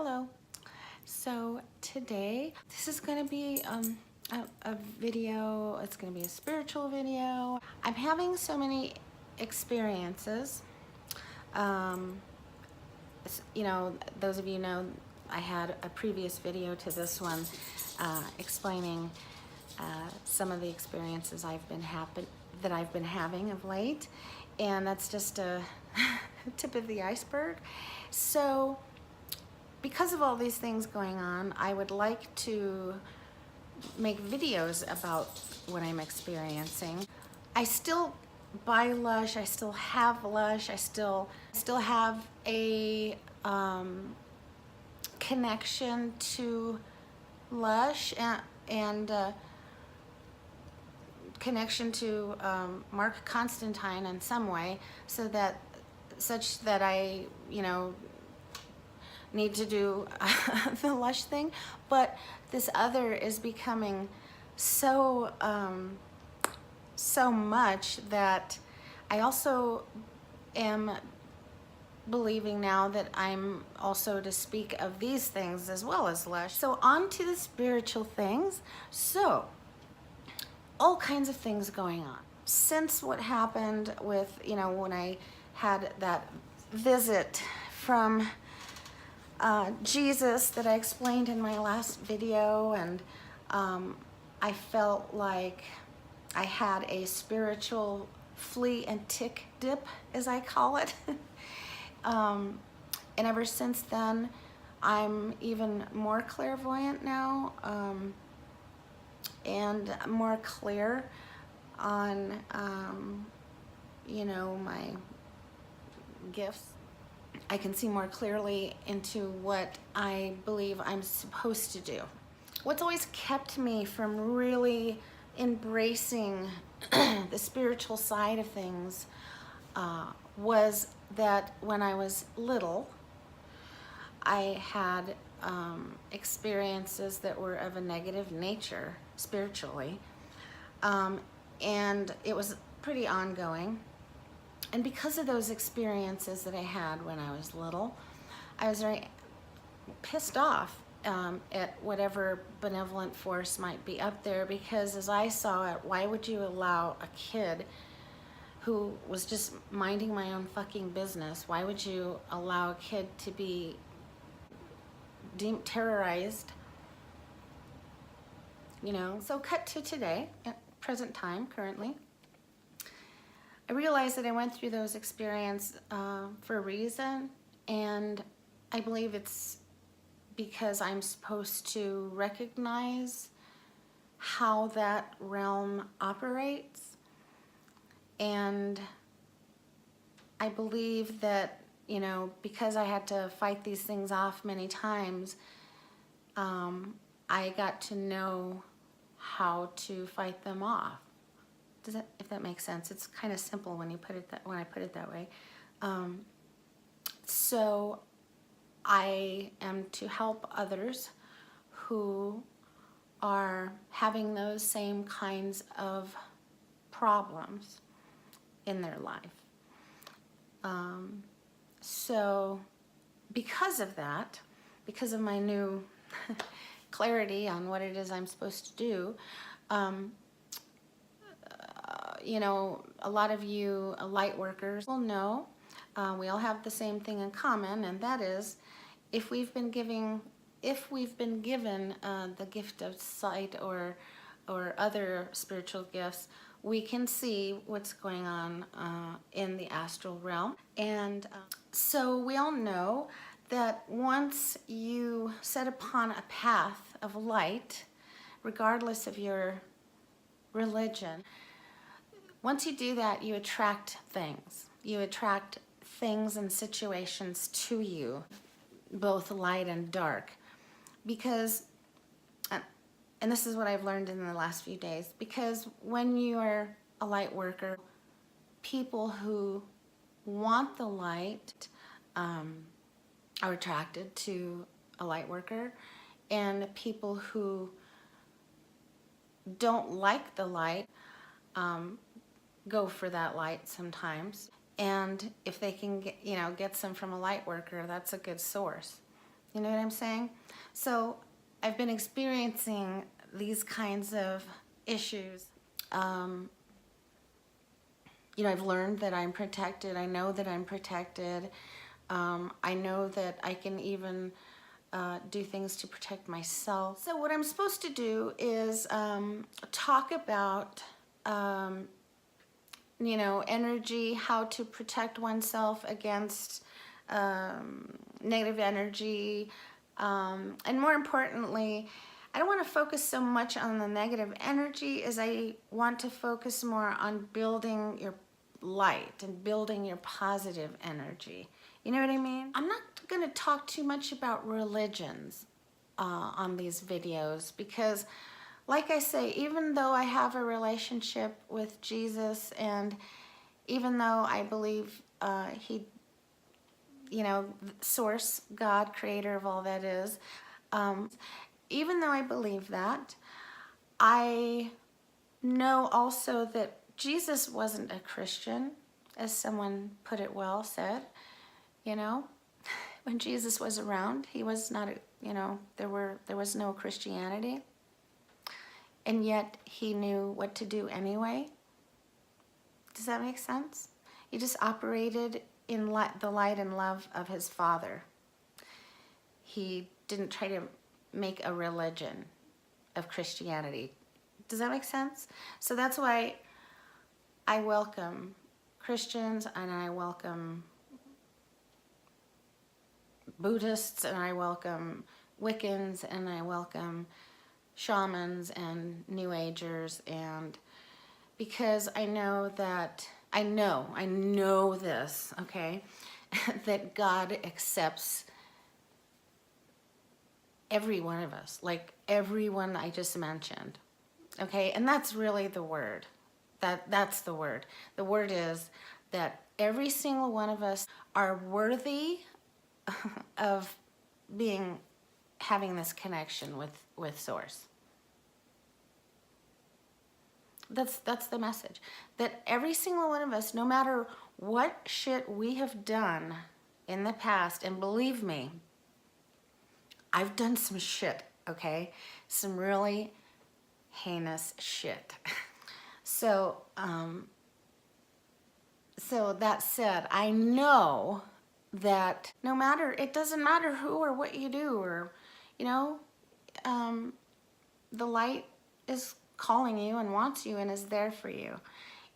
Hello. So today, this is going to be a video, it's going to be a spiritual video. I'm having so many experiences. Um, those of you know, I had a previous video to this one explaining some of the experiences that I've been having of late, and that's just a tip of the iceberg. So because of all these things going on, I would like to make videos about what I'm experiencing. I still buy Lush, I still have Lush, I still have a connection to Lush and connection to Mark Constantine in some way, such that I, need to do the Lush thing, but this other is becoming so so much that I also am believing now that I'm also to speak of these things as well as Lush. So on to the spiritual things. So all kinds of things going on since what happened with, when I had that visit from Jesus that I explained in my last video, and I felt like I had a spiritual flea and tick dip, as I call it. And ever since then, I'm even more clairvoyant now, and more clear on, my gifts. I can see more clearly into what I believe I'm supposed to do. What's always kept me from really embracing the spiritual side of things was that when I was little, I had experiences that were of a negative nature spiritually, and it was pretty ongoing. And because of those experiences that I had when I was little, I was very pissed off at whatever benevolent force might be up there, because as I saw it, why would you allow a kid who was just minding my own fucking business, why would you allow a kid to be terrorized? So cut to today, at present time, currently. I realized that I went through those experiences for a reason, and I believe it's because I'm supposed to recognize how that realm operates. And I believe that, because I had to fight these things off many times, I got to know how to fight them off. If that makes sense? It's kind of simple when I put it that way. So I am to help others who are having those same kinds of problems in their life. So because of that, because of my new clarity on what it is I'm supposed to do, a lot of you light workers will know we all have the same thing in common, and that is if we've been given the gift of sight or other spiritual gifts, we can see what's going on in the astral realm. And so we all know that once you set upon a path of light, regardless of your religion, once you do that, you attract things. You attract things and situations to you, both light and dark. Because, and this is what I've learned in the last few days, because when you are a light worker, people who want the light are attracted to a light worker, and people who don't like the light go for that light sometimes. And if they can get some from a light worker, that's a good source. You know what I'm saying? So I've been experiencing these kinds of issues. You know, I've learned that I'm protected. I know that I'm protected. I know that I can even do things to protect myself. So what I'm supposed to do is talk about, you know, energy, how to protect oneself against negative energy, and more importantly, I don't want to focus so much on the negative energy as I want to focus more on building your light and building your positive energy. You know what I mean? I'm not going to talk too much about religions on these videos because, like I say, even though I have a relationship with Jesus and even though I believe he, you know, source, God, creator of all that is, even though I believe that, I know also that Jesus wasn't a Christian, as someone put it well said. You know, when Jesus was around, he was not a, you know, there was no Christianity, and yet he knew what to do anyway. Does that make sense? He just operated in the light and love of his Father. He didn't try to make a religion of Christianity. Does that make sense? So that's why I welcome Christians and I welcome Buddhists and I welcome Wiccans and I welcome shamans and New Agers, and because I know that, I know this, okay, that God accepts every one of us, like everyone I just mentioned, okay, and that's really the word. That's the word. The word is that every single one of us are worthy of having this connection with Source. That's the message. That every single one of us, no matter what shit we have done in the past, and believe me, I've done some shit, okay? Some really heinous shit. So, so that said, I know that no matter, it doesn't matter who or what you do, or, you know, the light is calling you and wants you and is there for you.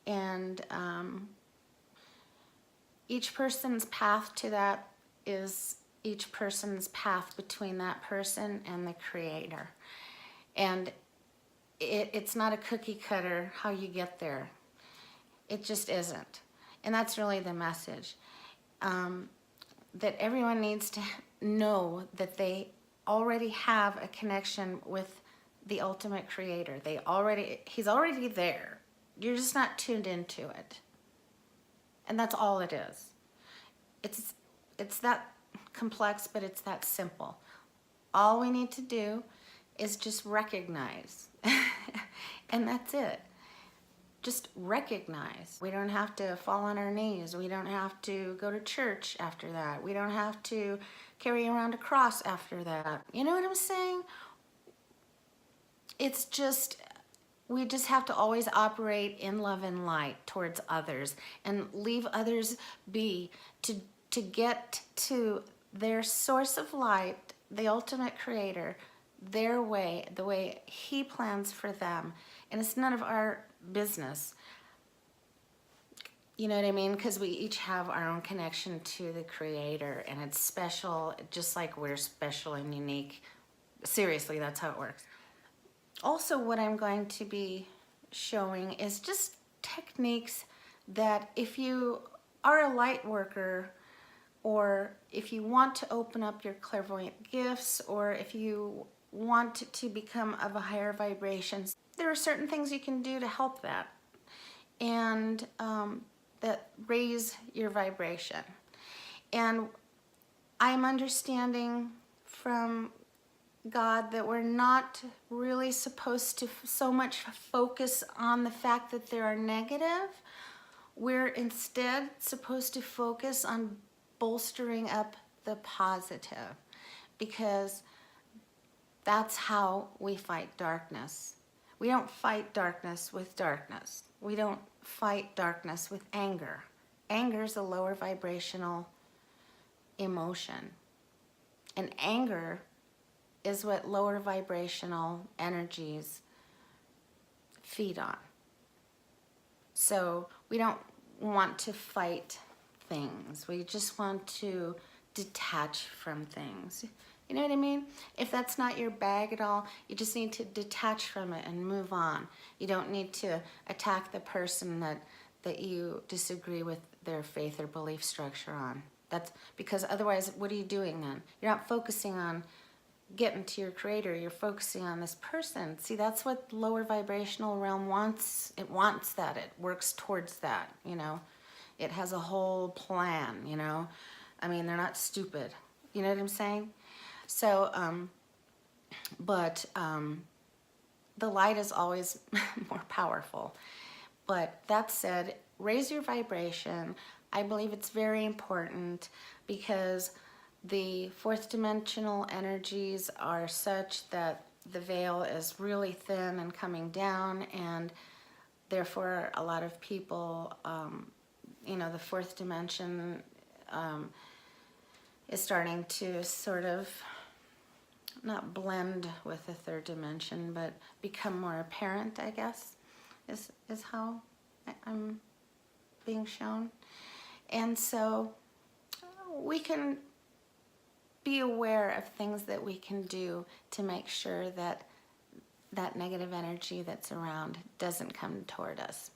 And each person's path to that is each person's path between that person and the Creator. And it's not a cookie cutter how you get there. It just isn't. And that's really the message. That everyone needs to know that they already have a connection with the ultimate Creator. He's already there. You're just not tuned into it. And that's all it is. It's that complex, but it's that simple. All we need to do is just recognize. And that's it. Just recognize. We don't have to fall on our knees. We don't have to go to church after that. We don't have to carry around a cross after that. You know what I'm saying? It's just, we just have to always operate in love and light towards others and leave others be to get to their source of light, the ultimate Creator, their way, the way He plans for them. And it's none of our business. You know what I mean? Because we each have our own connection to the Creator, and it's special, just like we're special and unique. Seriously, that's how it works. Also, what I'm going to be showing is just techniques that if you are a light worker, or if you want to open up your clairvoyant gifts, or if you want to become of a higher vibration, there are certain things you can do to help that and that raise your vibration. And I'm understanding from God that we're not really supposed to so much focus on the fact that there are negative. We're instead supposed to focus on bolstering up the positive, because that's how we fight darkness. We don't fight darkness with darkness. We don't fight darkness with anger. Anger is a lower vibrational emotion. And anger is what lower vibrational energies feed on. So we don't want to fight things. We just want to detach from things. You know what I mean? If that's not your bag at all, you just need to detach from it and move on. You don't need to attack the person that you disagree with their faith or belief structure on. That's because otherwise, what are you doing then? You're not focusing on getting to your creator. You're focusing on this person. See, that's what lower vibrational realm wants. It wants that. It works towards that, you know. It has a whole plan, you know. I mean, they're not stupid. You know what I'm saying? So, the light is always more powerful. But that said, raise your vibration. I believe it's very important because the fourth dimensional energies are such that the veil is really thin and coming down, and therefore a lot of people, you know, the fourth dimension is starting to sort of not blend with the third dimension, but become more apparent, I guess, is how I'm being shown. And so we can be aware of things that we can do to make sure that that negative energy that's around doesn't come toward us.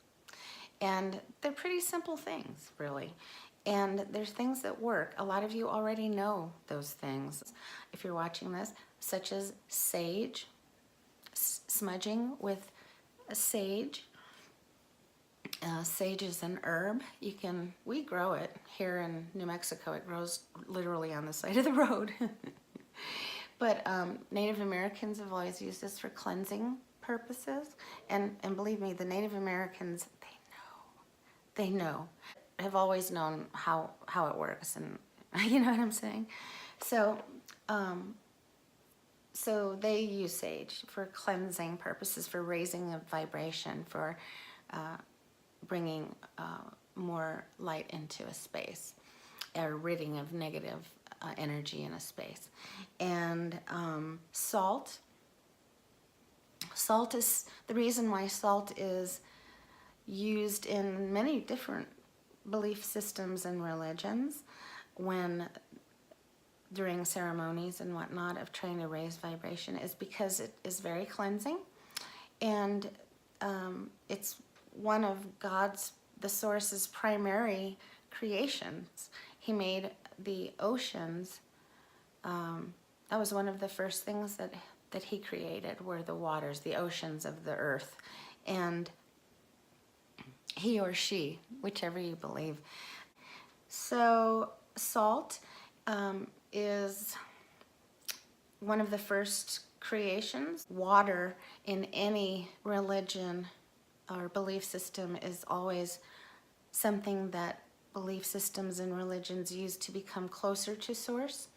And they're pretty simple things, really. And there's things that work. A lot of you already know those things, if you're watching this, such as sage, smudging with sage. Sage is an herb. We grow it here in New Mexico. It grows literally on the side of the road. But Native Americans have always used this for cleansing purposes. And believe me, the Native Americans, they know, have always known how it works. And you know what I'm saying? So, so they use sage for cleansing purposes, for raising a vibration, for bringing more light into a space, or ridding of negative energy in a space. And salt is the reason why salt is used in many different belief systems and religions during ceremonies and whatnot of trying to raise vibration, is because it is very cleansing, and it's one of the source's primary creations. He made the oceans. That was one of the first things that he created, were the waters, the oceans of the earth. And he or she, whichever you believe. So salt is one of the first creations. Water in any religion or belief system is always something that belief systems and religions use to become closer to source.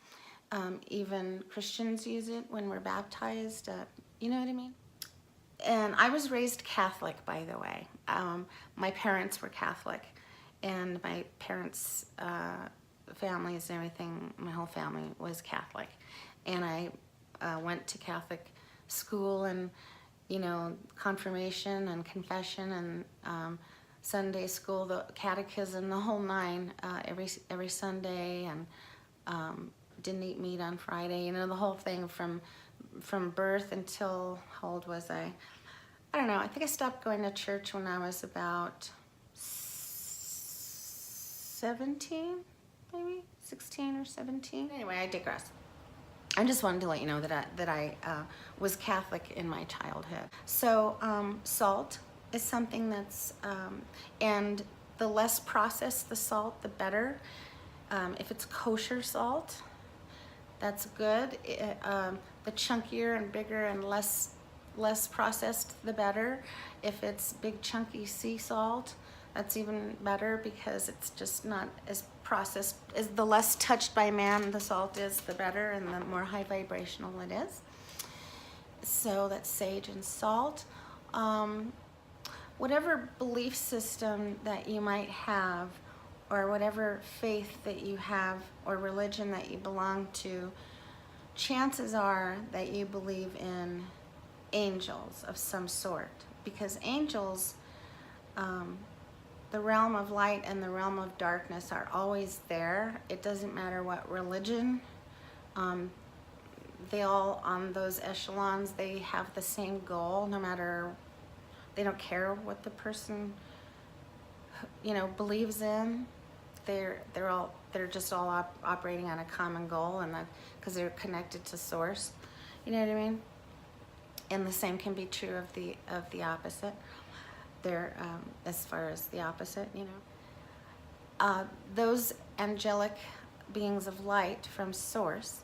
Even Christians use it when we're baptized. You know what I mean? And I was raised Catholic, by the way. My parents were Catholic, and my parents' families and everything, my whole family was Catholic. And I went to Catholic school, and you know, confirmation and confession and Sunday school, the catechism, the whole nine, every Sunday, and didn't eat meat on Friday. You know, the whole thing from birth until, how old was I? I don't know. I think I stopped going to church when I was about 17, maybe 16 or 17. Anyway, I digress. I just wanted to let you know that I was Catholic in my childhood. So salt is something that's, and the less processed the salt, the better. If it's kosher salt, that's good. The chunkier and bigger and less processed, the better. If it's big chunky sea salt, that's even better, because it's just not as process is the less touched by man the salt is, the better, and the more high vibrational it is. So that's sage and salt. Whatever belief system that you might have, or whatever faith that you have, or religion that you belong to, chances are that you believe in angels of some sort, because angels, the realm of light and the realm of darkness are always there. It doesn't matter what religion. They all, on those echelons, they have the same goal, no matter, they don't care what the person, you know, believes in. They're just all operating on a common goal, and because they're connected to source. You know what I mean? And the same can be true of the opposite. They're as far as the opposite, you know. Those angelic beings of light from source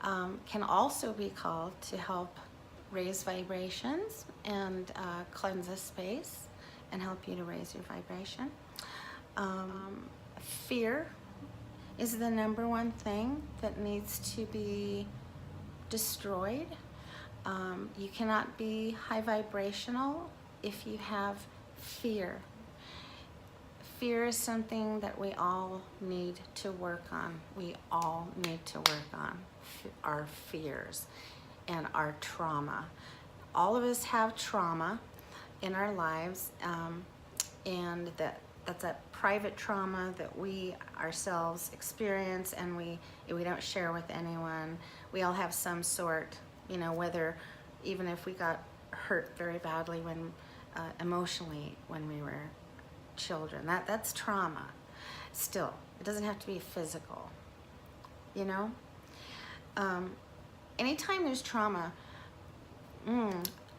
can also be called to help raise vibrations and cleanse a space and help you to raise your vibration. Fear is the number one thing that needs to be destroyed. You cannot be high vibrational if you have fear. Fear is something that we all need to work on. We all need to work on our fears and our trauma. All of us have trauma in our lives, and that's a private trauma that we ourselves experience, and we don't share with anyone. We all have some sort, you know, whether, even if we got hurt very badly when emotionally when we were children, that's trauma. Still, it doesn't have to be physical, you know. Anytime there's trauma,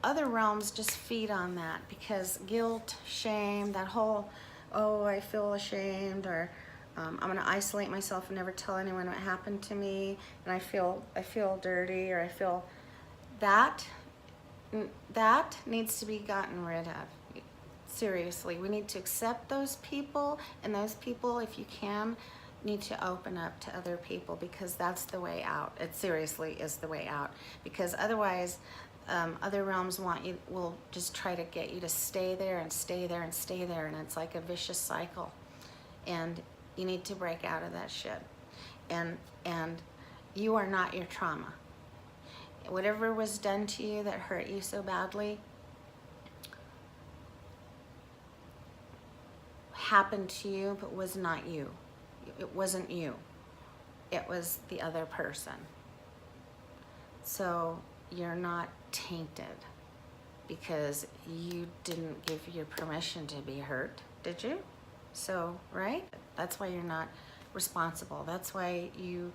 other realms just feed on that, because guilt, shame, that whole, oh, I feel ashamed, or I'm going to isolate myself and never tell anyone what happened to me, and I feel dirty, or I feel that needs to be gotten rid of. Seriously, we need to accept those people, and those people, if you can, need to open up to other people, because that's the way out. It seriously is the way out, because otherwise other realms will just try to get you to stay there and stay there and stay there, and it's like a vicious cycle, and you need to break out of that shit. And you are not your trauma. Whatever was done to you that hurt you so badly happened to you, but was not you. It wasn't you. It was the other person. So you're not tainted, because you didn't give your permission to be hurt, did you? So, right? That's why you're not responsible. That's why you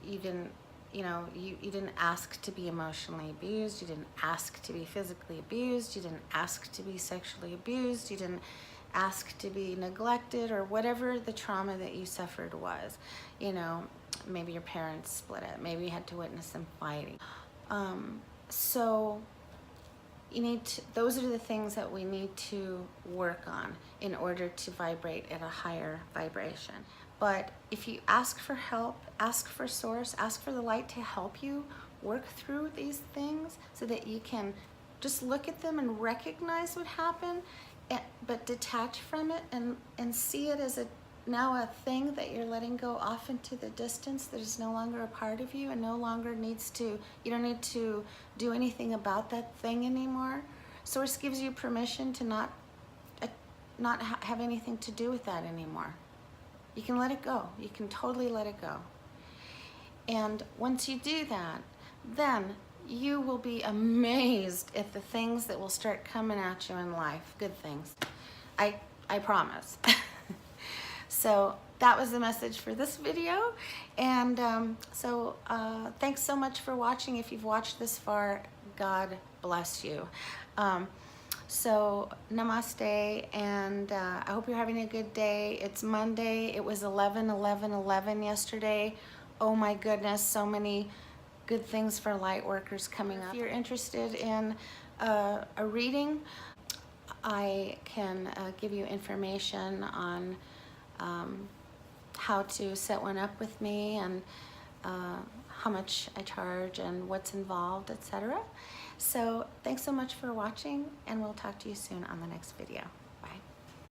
didn't, you know, you didn't ask to be emotionally abused. You didn't ask to be physically abused. You didn't ask to be sexually abused. You didn't ask to be neglected, or whatever the trauma that you suffered was. You know, maybe your parents split it. Maybe you had to witness them fighting. So you need to, those are the things that we need to work on in order to vibrate at a higher vibration. But if you ask for help, ask for source, ask for the light to help you work through these things, so that you can just look at them and recognize what happened, but detach from it and see it as now a thing that you're letting go off into the distance, that is no longer a part of you, and no longer you don't need to do anything about that thing anymore. Source gives you permission to not have anything to do with that anymore. You can let it go. You can totally let it go. And once you do that, then you will be amazed at the things that will start coming at you in life. Good things. I promise. So that was the message for this video. And thanks so much for watching. If you've watched this far, God bless you. So namaste, and I hope you're having a good day. It's Monday. It was 11/11/11 yesterday. Oh my goodness, so many good things for light workers coming up. If you're interested in a reading, I can give you information on how to set one up with me, and how much I charge and what's involved, etc. So thanks so much for watching, and we'll talk to you soon on the next video.